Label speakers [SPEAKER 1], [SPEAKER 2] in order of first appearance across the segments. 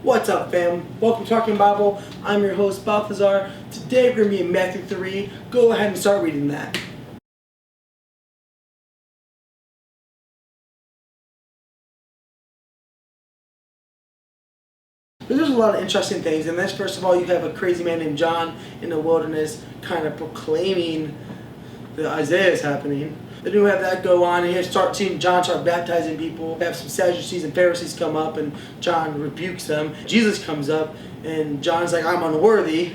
[SPEAKER 1] What's up, fam? Welcome to Talking Bible. I'm your host, Balthazar. Today we're going to be in Matthew 3. Go ahead and start reading that. There's a lot of interesting things in this. First of all, you have a crazy man named John in the wilderness kind of proclaiming that Isaiah is happening. Then you have that go on, and you start seeing John start baptizing people. You have some Sadducees and Pharisees come up, and John rebukes them. Jesus comes up, and John's like, I'm unworthy.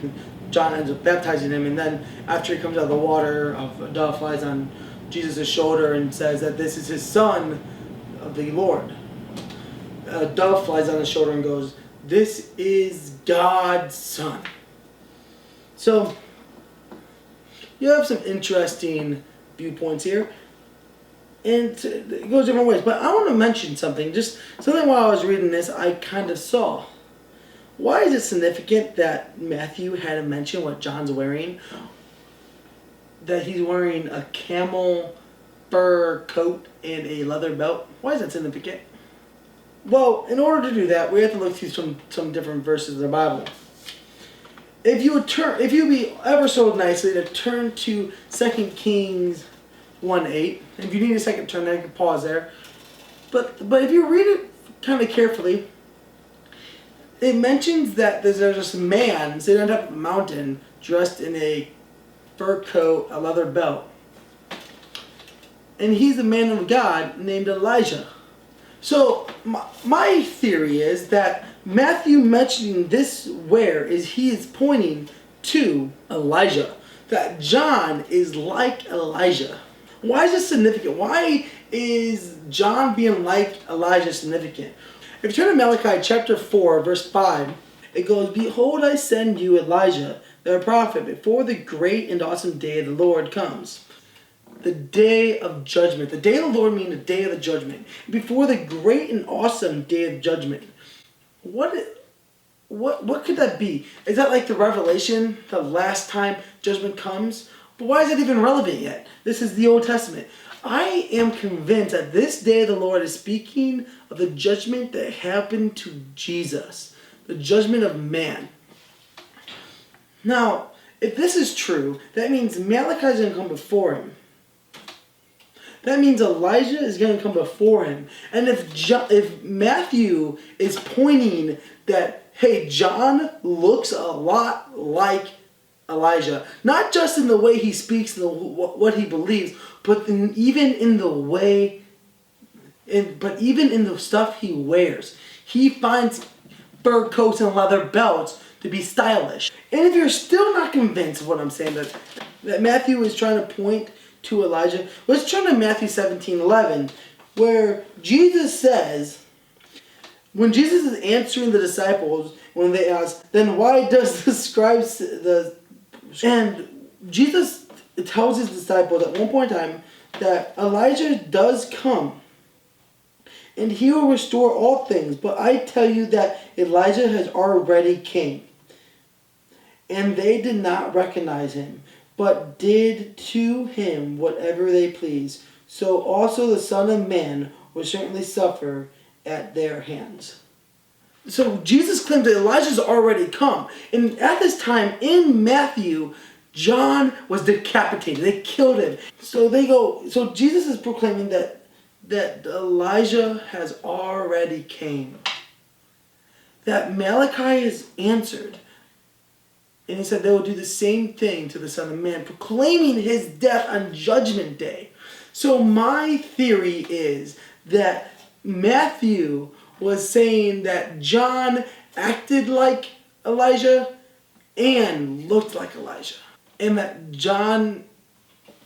[SPEAKER 1] John ends up baptizing him, and then after he comes out of the water, a dove flies on Jesus' shoulder and says that this is his son of the Lord. A dove flies on his shoulder and goes, this is God's son. So, you have some interesting viewpoints here, and it goes different ways. But I want to mention something, just something while I was reading this I kind of saw. Why is it significant that Matthew had to mention what John's wearing? That he's wearing a camel fur coat and a leather belt? Why is that significant? Well, in order to do that, we have to look through some different verses of the Bible. If you would be ever so nicely to turn to 2 Kings 1:8, and if you need a second turn, then you can pause there. But if you read it kind of carefully, it mentions that there's this man sitting on top of a mountain dressed in a fur coat, a leather belt. And he's a man of God named Elijah. So my theory is that Matthew mentioning this he is pointing to Elijah. That John is like Elijah. Why is this significant? Why is John being like Elijah significant? If you turn to Malachi chapter 4, verse 5, it goes, Behold, I send you Elijah, the prophet, before the great and awesome day of the Lord comes. The day of judgment. The day of the Lord means the day of the judgment. Before the great and awesome day of judgment. What could that be? Is that like the Revelation, the last time judgment comes? But why is it even relevant yet? This is the Old Testament. I am convinced that this day of the Lord is speaking of the judgment that happened to Jesus. The judgment of man. Now, if this is true, that means Malachi is going to come before him. That means Elijah is going to come before him. And if Matthew is pointing that, hey, John looks a lot like Elijah, not just in the way he speaks and what he believes, but even in the stuff he wears. He finds fur coats and leather belts to be stylish. And if you're still not convinced of what I'm saying, that Matthew is trying to point to Elijah, let's turn to Matthew 17:11, where Jesus says, when Jesus is answering the disciples when they ask, then why does the scribes and Jesus tells his disciples at one point in time that Elijah does come and he will restore all things, but I tell you that Elijah has already came, and they did not recognize him, but did to him whatever they pleased. So also the Son of Man will certainly suffer at their hands. So Jesus claims that Elijah's already come. And at this time in Matthew, John was decapitated. They killed him. So Jesus is proclaiming that Elijah has already came. That Malachi is answered. And he said they will do the same thing to the Son of Man, proclaiming his death on Judgment Day. So my theory is that Matthew was saying that John acted like Elijah and looked like Elijah. And that John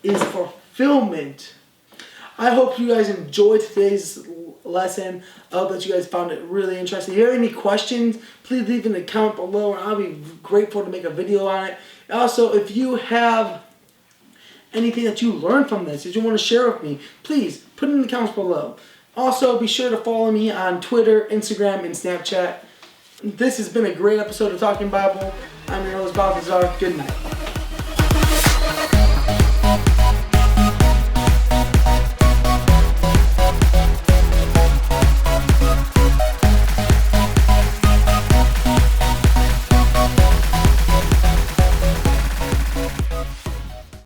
[SPEAKER 1] is fulfillment. I hope you guys enjoyed today's lesson. I hope that you guys found it really interesting. If you have any questions, please leave in the comment below, and I'll be grateful to make a video on it. Also, if you have anything that you learned from this that you want to share with me, please put it in the comments below. Also, be sure to follow me on Twitter, Instagram, and Snapchat. This has been a great episode of Talking Bible. I'm your host, Balthazar. Good night.